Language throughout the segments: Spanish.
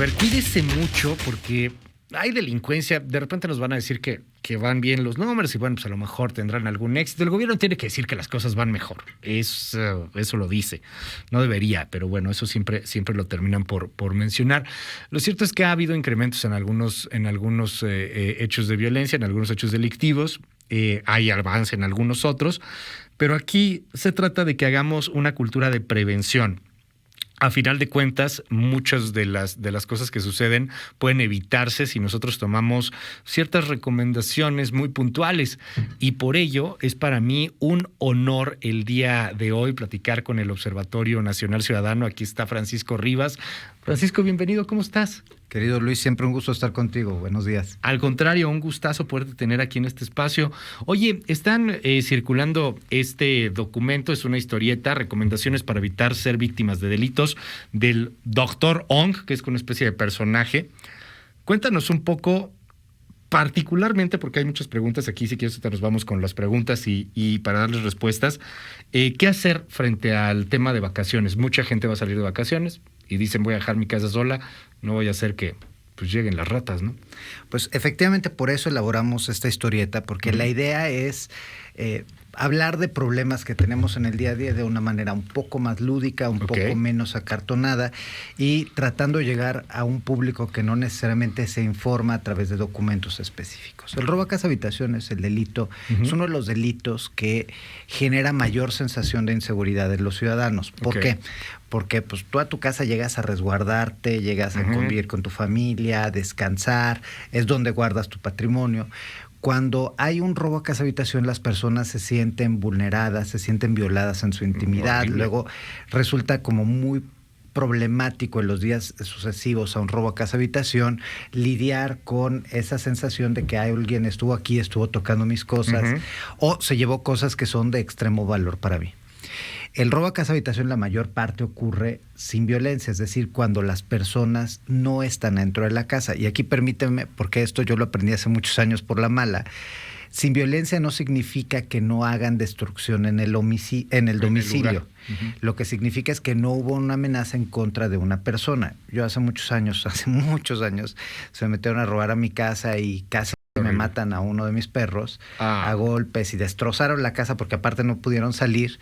ver, cuídese mucho porque hay delincuencia. De repente nos van a decir que van bien los números y bueno, pues a lo mejor tendrán algún éxito. El gobierno tiene que decir que las cosas van mejor. Eso lo dice. No debería, pero bueno, eso siempre lo terminan por mencionar. Lo cierto es que ha habido incrementos en algunos hechos de violencia, en algunos hechos delictivos. Hay avance en algunos otros, pero aquí se trata de que hagamos una cultura de prevención. A final de cuentas, muchas de las cosas que suceden pueden evitarse si nosotros tomamos ciertas recomendaciones muy puntuales. Y por ello es para mí un honor el día de hoy platicar con el Observatorio Nacional Ciudadano. Aquí está Francisco Rivas. Francisco, bienvenido, ¿cómo estás? Querido Luis, siempre un gusto estar contigo. Buenos días. Al contrario, un gustazo poderte tener aquí en este espacio. Oye, están circulando este documento, es una historieta, recomendaciones para evitar ser víctimas de delitos, del Dr. Ong, que es una especie de personaje. Cuéntanos un poco, particularmente, porque hay muchas preguntas aquí, si quieres nos vamos con las preguntas y para darles respuestas. ¿Qué hacer frente al tema de vacaciones? Mucha gente va a salir de vacaciones y dicen voy a dejar mi casa sola, no voy a hacer que pues lleguen las ratas, ¿no? Pues efectivamente por eso elaboramos esta historieta, porque la idea es hablar de problemas que tenemos en el día a día de una manera un poco más lúdica, un poco menos acartonada y tratando de llegar a un público que no necesariamente se informa a través de documentos específicos. El robo a casa habitación es el delito, es uno de los delitos que genera mayor sensación de inseguridad en los ciudadanos. ¿Por qué? Porque pues tú a tu casa llegas a resguardarte, llegas a convivir con tu familia, a descansar, es donde guardas tu patrimonio. Cuando hay un robo a casa habitación, las personas se sienten vulneradas, se sienten violadas en su intimidad. Luego resulta como muy problemático en los días sucesivos a un robo a casa habitación lidiar con esa sensación de que alguien estuvo aquí, estuvo tocando mis cosas o se llevó cosas que son de extremo valor para mí. El robo a casa habitación la mayor parte ocurre sin violencia, es decir, cuando las personas no están dentro de la casa. Y aquí permíteme, porque esto yo lo aprendí hace muchos años por la mala. Sin violencia no significa que no hagan destrucción en el domicilio. Lo que significa es que no hubo una amenaza en contra de una persona. Yo hace muchos años, se me metieron a robar a mi casa y casi me matan a uno de mis perros a golpes y destrozaron la casa porque aparte no pudieron salir.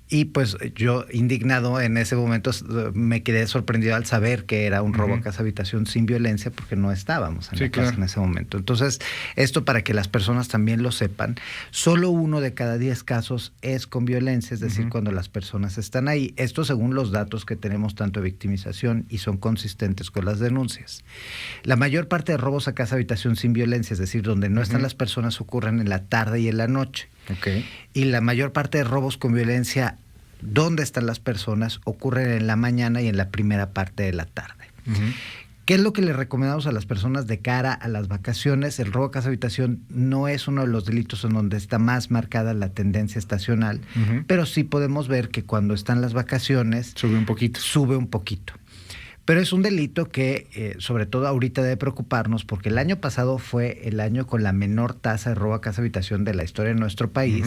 Y pues yo, indignado en ese momento, me quedé sorprendido al saber que era un robo a casa habitación sin violencia porque no estábamos en la casa en ese momento. Entonces, esto para que las personas también lo sepan, solo 1 de cada 10 casos es con violencia, es decir, cuando las personas están ahí. Esto según los datos que tenemos tanto de victimización y son consistentes con las denuncias. La mayor parte de robos a casa habitación sin violencia, es decir, donde no están las personas, ocurren en la tarde y en la noche. Y la mayor parte de robos con violencia, donde están las personas, ocurren en la mañana y en la primera parte de la tarde. ¿Qué es lo que le recomendamos a las personas de cara a las vacaciones? El robo a casa habitación no es uno de los delitos en donde está más marcada la tendencia estacional, pero sí podemos ver que cuando están las vacaciones sube un poquito. Pero es un delito que, sobre todo ahorita, debe preocuparnos porque el año pasado fue el año con la menor tasa de robo a casa habitación de la historia de nuestro país.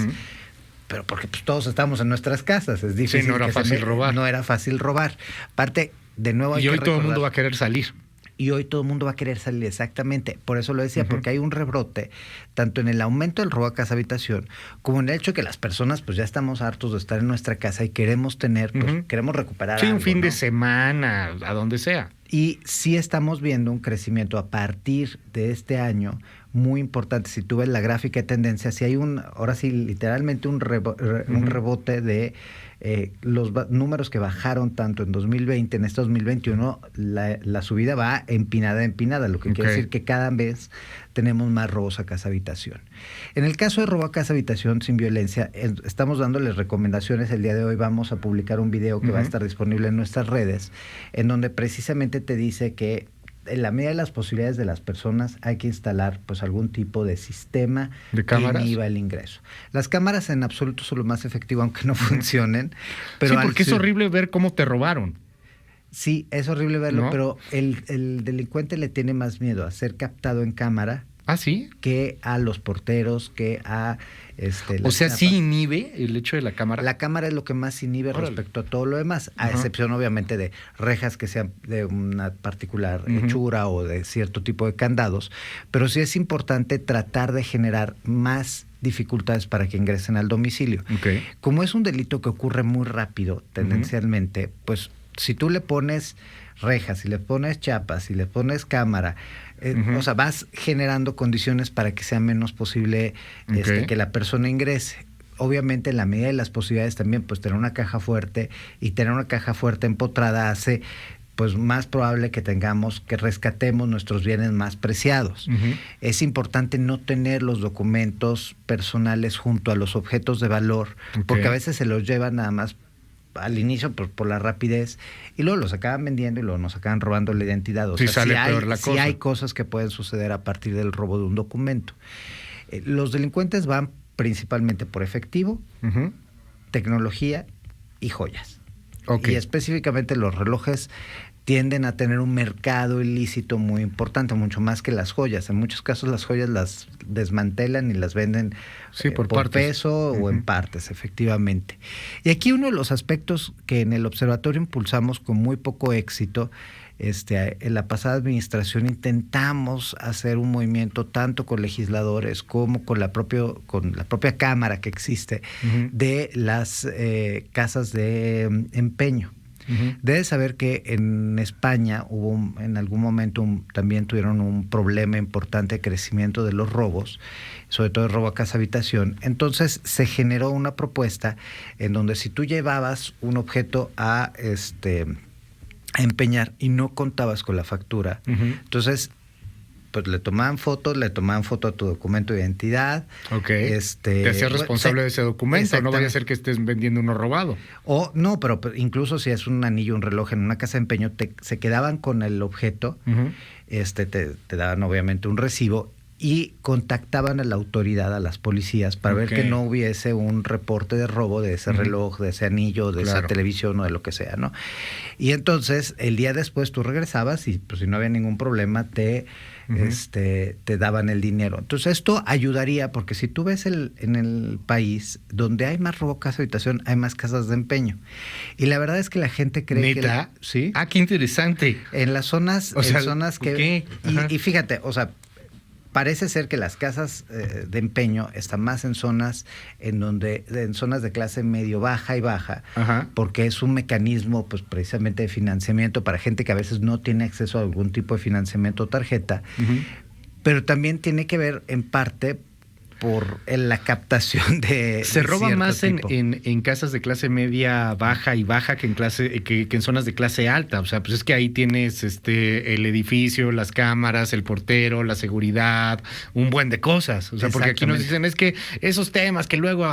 Pero porque pues, todos estamos en nuestras casas, es difícil. Sí, no era fácil robar. No era fácil robar. Aparte, de nuevo y hoy todo el mundo va a querer salir. Y hoy todo el mundo va a querer salir, exactamente. Por eso lo decía, porque hay un rebrote, tanto en el aumento del robo a casa habitación, como en el hecho que las personas pues ya estamos hartos de estar en nuestra casa y queremos tener, pues queremos recuperar algo, un fin de semana, a donde sea. Y sí estamos viendo un crecimiento a partir de este año muy importante. Si tú ves la gráfica de tendencia, si hay ahora sí, literalmente un rebote de los números que bajaron tanto en 2020, en este 2021, la subida va empinada, lo que quiere decir que cada vez tenemos más robos a casa habitación. En el caso de robo a casa habitación sin violencia, estamos dándoles recomendaciones. El día de hoy vamos a publicar un video que va a estar disponible en nuestras redes, en donde precisamente te dice que en la medida de las posibilidades de las personas hay que instalar pues algún tipo de sistema que inhiba el ingreso. Las cámaras en absoluto son lo más efectivo, aunque no funcionen. Pero sí, porque es horrible ver cómo te robaron. Sí, es horrible verlo, ¿no? Pero el delincuente le tiene más miedo a ser captado en cámara ¿Ah, sí? que a los porteros, que a o sea, sí inhibe el hecho de la cámara. La cámara es lo que más inhibe respecto a todo lo demás, a excepción obviamente de rejas que sean de una particular hechura o de cierto tipo de candados, pero sí es importante tratar de generar más dificultades para que ingresen al domicilio. Okay. Como es un delito que ocurre muy rápido, tendencialmente, pues si tú le pones rejas, si le pones chapas, si le pones cámara, o sea, vas generando condiciones para que sea menos posible que la persona ingrese. Obviamente, en la medida de las posibilidades también, pues tener una caja fuerte, y tener una caja fuerte empotrada hace pues más probable que rescatemos nuestros bienes más preciados. Es importante no tener los documentos personales junto a los objetos de valor, porque a veces se los llevan nada más al inicio por la rapidez, y luego los acaban vendiendo y luego nos acaban robando la identidad. O sea, sale peor la cosa. Sí hay cosas que pueden suceder a partir del robo de un documento. Los delincuentes van principalmente por efectivo, tecnología y joyas. Y específicamente los relojes tienden a tener un mercado ilícito muy importante, mucho más que las joyas. En muchos casos las joyas las desmantelan y las venden por peso o en partes, efectivamente. Y aquí uno de los aspectos que en el observatorio impulsamos con muy poco éxito, en la pasada administración intentamos hacer un movimiento tanto con legisladores como con la propia cámara que existe de las casas de empeño. Debes saber que en España en algún momento también tuvieron un problema importante de crecimiento de los robos, sobre todo el robo a casa habitación. Entonces se generó una propuesta en donde si tú llevabas un objeto a empeñar y no contabas con la factura, entonces pues le tomaban foto a tu documento de identidad. Te hacías responsable de ese documento, no vaya a ser que estés vendiendo uno robado. O no, pero incluso si es un anillo, un reloj en una casa de empeño, se quedaban con el objeto, te daban obviamente un recibo y contactaban a la autoridad, a las policías, para ver que no hubiese un reporte de robo de ese reloj, de ese anillo, de esa televisión o de lo que sea, ¿no? Y entonces, el día después tú regresabas y pues si no había ningún problema, te daban el dinero. Entonces, esto ayudaría, porque si tú ves en el país, donde hay más robo casa habitación, hay más casas de empeño. Y la verdad es que la gente cree ¿Neta? que... ¿Sí? Ah, qué interesante. En las zonas, zonas que... Y fíjate, o sea, parece ser que las casas de empeño están más en zonas en zonas de clase medio baja y baja, porque es un mecanismo pues precisamente de financiamiento para gente que a veces no tiene acceso a algún tipo de financiamiento o tarjeta, pero también tiene que ver en parte por la captación de... Se roba más en casas de clase media baja y baja que en zonas de clase alta. O sea, pues es que ahí tienes el edificio, las cámaras, el portero, la seguridad, un buen de cosas. O sea, porque aquí nos dicen, es que esos temas que luego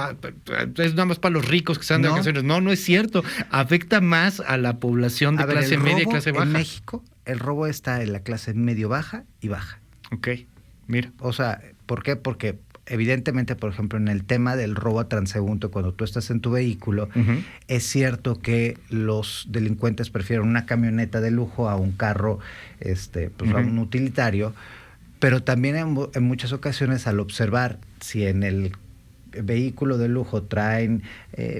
es nada más para los ricos que están de vacaciones. No es cierto. Afecta más a la población de clase media y clase baja. En México, el robo está en la clase medio baja y baja. Mira. O sea, ¿por qué? Porque evidentemente, por ejemplo, en el tema del robo a transeúnte, cuando tú estás en tu vehículo, es cierto que los delincuentes prefieren una camioneta de lujo a un carro, a un utilitario, pero también en muchas ocasiones, al observar si en el vehículo de lujo traen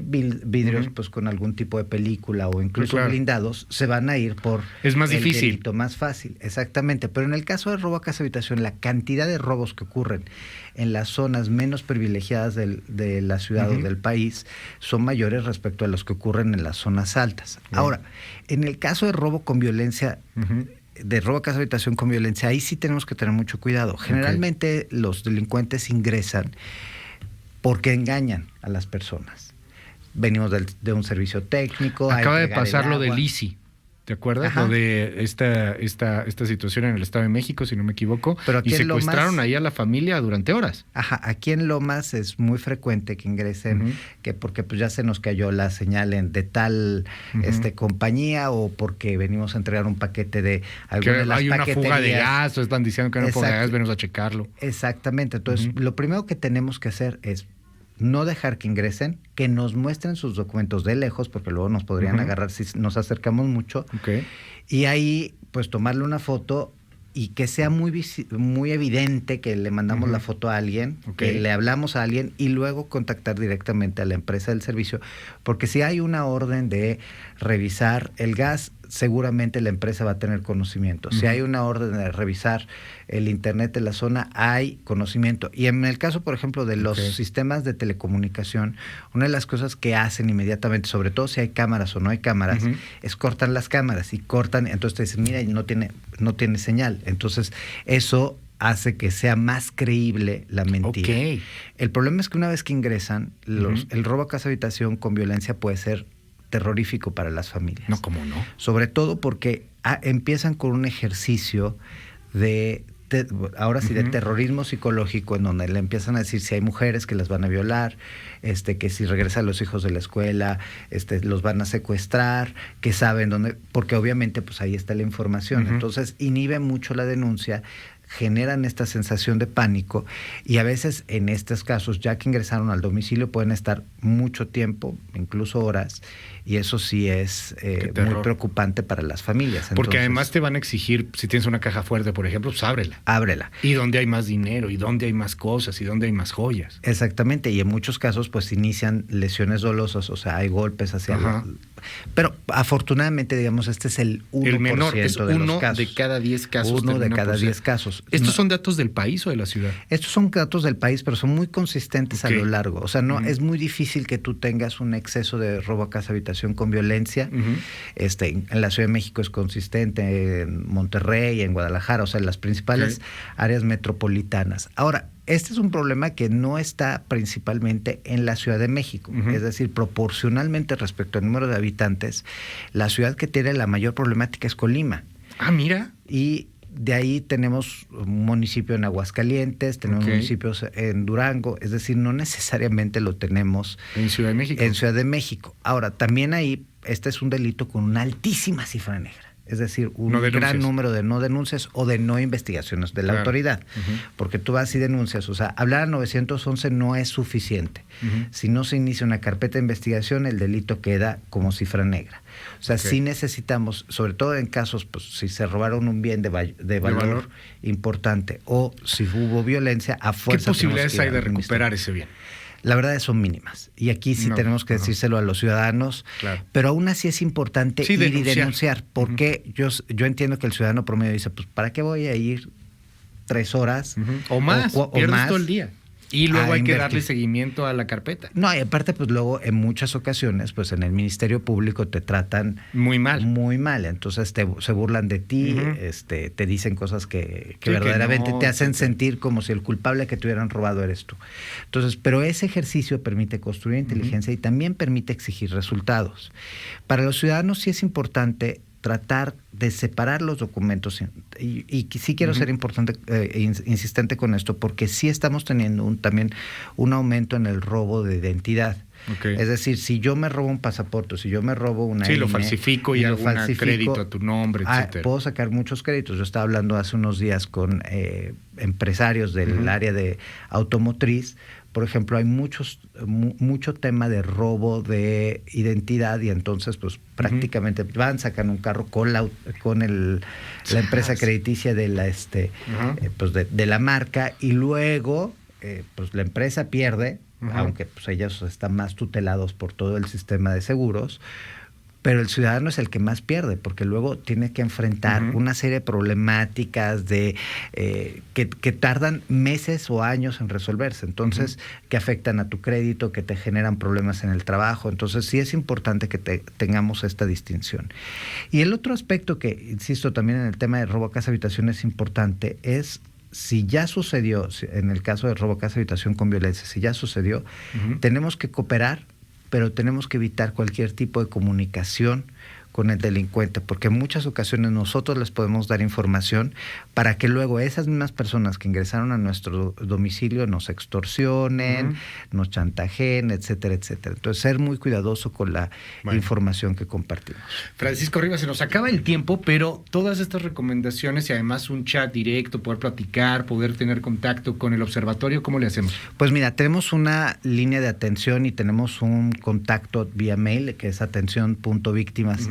vidrios pues con algún tipo de película o incluso blindados, se van a ir por es más difícil, delito más fácil, exactamente. Pero en el caso de robo a casa habitación, la cantidad de robos que ocurren en las zonas menos privilegiadas de la ciudad o del país son mayores respecto a los que ocurren en las zonas altas. Ahora, en el caso de robo con violencia, de robo a casa habitación con violencia, ahí sí tenemos que tener mucho cuidado. Generalmente los delincuentes ingresan porque engañan a las personas. Venimos de un servicio técnico. Acaba de pasar lo del ICI, ¿te acuerdas? Lo de esta situación en el Estado de México, si no me equivoco, pero y secuestraron ahí a la familia durante horas. Aquí en Lomas es muy frecuente que ingresen, porque pues ya se nos cayó la señal de tal compañía, o porque venimos a entregar un paquete de alguna de las hay paqueterías. Una fuga de gas, o están diciendo que hay una fuga de gas, venimos a checarlo. Exactamente. Entonces, lo primero que tenemos que hacer es no dejar que ingresen, que nos muestren sus documentos de lejos, porque luego nos podrían agarrar si nos acercamos mucho. Y ahí, pues, tomarle una foto y que sea muy evidente que le mandamos la foto a alguien, que le hablamos a alguien y luego contactar directamente a la empresa del servicio, porque si hay una orden de revisar el gas, seguramente la empresa va a tener conocimiento. Si hay una orden de revisar el internet de la zona, hay conocimiento. Y en el caso, por ejemplo, de los sistemas de telecomunicación, una de las cosas que hacen inmediatamente, sobre todo si hay cámaras o no hay cámaras, es cortan las cámaras y cortan, entonces te dicen, mira, no tiene señal. Entonces, eso hace que sea más creíble la mentira. El problema es que una vez que ingresan, el robo a casa habitación con violencia puede ser terrorífico para las familias. No, ¿cómo no? Sobre todo porque empiezan con un ejercicio de terrorismo psicológico, en donde le empiezan a decir si hay mujeres que las van a violar, que si regresan los hijos de la escuela, los van a secuestrar, que saben dónde, porque obviamente pues ahí está la información. Entonces inhibe mucho la denuncia, generan esta sensación de pánico y a veces en estos casos, ya que ingresaron al domicilio, pueden estar mucho tiempo, incluso horas, y eso sí es muy preocupante para las familias. Porque además te van a exigir, si tienes una caja fuerte, por ejemplo, pues ábrela. Ábrela. Y dónde hay más dinero, y dónde hay más cosas, y dónde hay más joyas. Exactamente, y en muchos casos pues inician lesiones dolosas, o sea, hay golpes hacia pero afortunadamente, digamos, este es el 1% el menor, es de los casos. De cada 10 casos. Uno de cada 10 casos. ¿Estos son datos del país o de la ciudad? Estos son datos del país, pero son muy consistentes a lo largo. O sea, no es muy difícil que tú tengas un exceso de robo a casa habitación con violencia. En la Ciudad de México es consistente, en Monterrey, en Guadalajara, o sea, en las principales áreas metropolitanas. Ahora, este es un problema que no está principalmente en la Ciudad de México. Es decir, proporcionalmente respecto al número de habitantes, la ciudad que tiene la mayor problemática es Colima. Ah, mira. Y de ahí tenemos un municipio en Aguascalientes, tenemos municipios en Durango, es decir, no necesariamente lo tenemos en Ciudad de México. En Ciudad de México. Ahora, también ahí, este es un delito con una altísima cifra negra. Es decir, un gran número de no denuncias o de no investigaciones de la autoridad. Porque tú vas y denuncias. O sea, hablar a 911 no es suficiente. Si no se inicia una carpeta de investigación, el delito queda como cifra negra. O sea, sí necesitamos, sobre todo en casos, pues si se robaron un bien de valor importante o si hubo violencia, a fuerza. ¿Qué posibilidades hay de recuperar ese bien? La verdad son mínimas. Y aquí sí tenemos que decírselo a los ciudadanos. Pero aún así es importante ir y denunciar. Porque yo entiendo que el ciudadano promedio dice, pues ¿para qué voy a ir 3 horas? O más, pierdes todo el día. Y luego hay que darle seguimiento a la carpeta. No, y aparte, pues luego en muchas ocasiones, pues en el Ministerio Público te tratan muy mal. Muy mal. Entonces se burlan de ti, te dicen cosas que verdaderamente te hacen sentir como si el culpable que te hubieran robado eres tú. Entonces, pero ese ejercicio permite construir inteligencia y también permite exigir resultados. Para los ciudadanos sí es importante tratar de separar los documentos y sí quiero ser insistente con esto porque sí estamos teniendo también un aumento en el robo de identidad. Es decir, si yo me robo un pasaporte, si yo me robo una lo falsifico y hago un crédito a tu nombre, etcétera. Puedo sacar muchos créditos. Yo estaba hablando hace unos días con empresarios del área de automotriz. Por ejemplo, hay mucho tema de robo de identidad y entonces pues prácticamente sacan un carro con la empresa crediticia de la de la marca y luego pues la empresa pierde, aunque pues ellos están más tutelados por todo el sistema de seguros. Pero el ciudadano es el que más pierde, porque luego tiene que enfrentar una serie de problemáticas que tardan meses o años en resolverse. Entonces, que afectan a tu crédito, que te generan problemas en el trabajo. Entonces, sí es importante que tengamos esta distinción. Y el otro aspecto que, insisto, también en el tema de robo a casa habitación es importante, es si ya sucedió, en el caso de robo a casa habitación con violencia, si ya sucedió, tenemos que cooperar, pero tenemos que evitar cualquier tipo de comunicación con el delincuente, porque en muchas ocasiones nosotros les podemos dar información para que luego esas mismas personas que ingresaron a nuestro domicilio nos extorsionen, nos chantajeen, etcétera, etcétera. Entonces, ser muy cuidadoso con la información que compartimos. Francisco Rivas, se nos acaba el tiempo, pero todas estas recomendaciones y además un chat directo, poder platicar, poder tener contacto con el observatorio, ¿cómo le hacemos? Pues mira, tenemos una línea de atención y tenemos un contacto vía mail que es atención.víctimas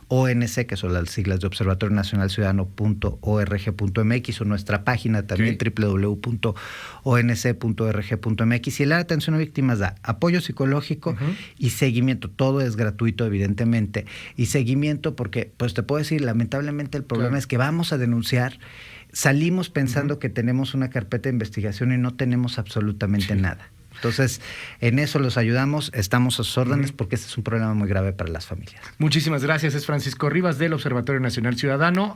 ONC, que son las siglas de Observatorio Nacional Ciudadano.org.mx, o nuestra página también, www.onc.org.mx. Y el área de atención a víctimas da apoyo psicológico y seguimiento. Todo es gratuito, evidentemente. Y seguimiento porque, pues te puedo decir, lamentablemente el problema es que vamos a denunciar, salimos pensando que tenemos una carpeta de investigación y no tenemos absolutamente nada. Entonces, en eso los ayudamos, estamos a sus órdenes porque este es un problema muy grave para las familias. Muchísimas gracias. Es Francisco Rivas del Observatorio Nacional Ciudadano.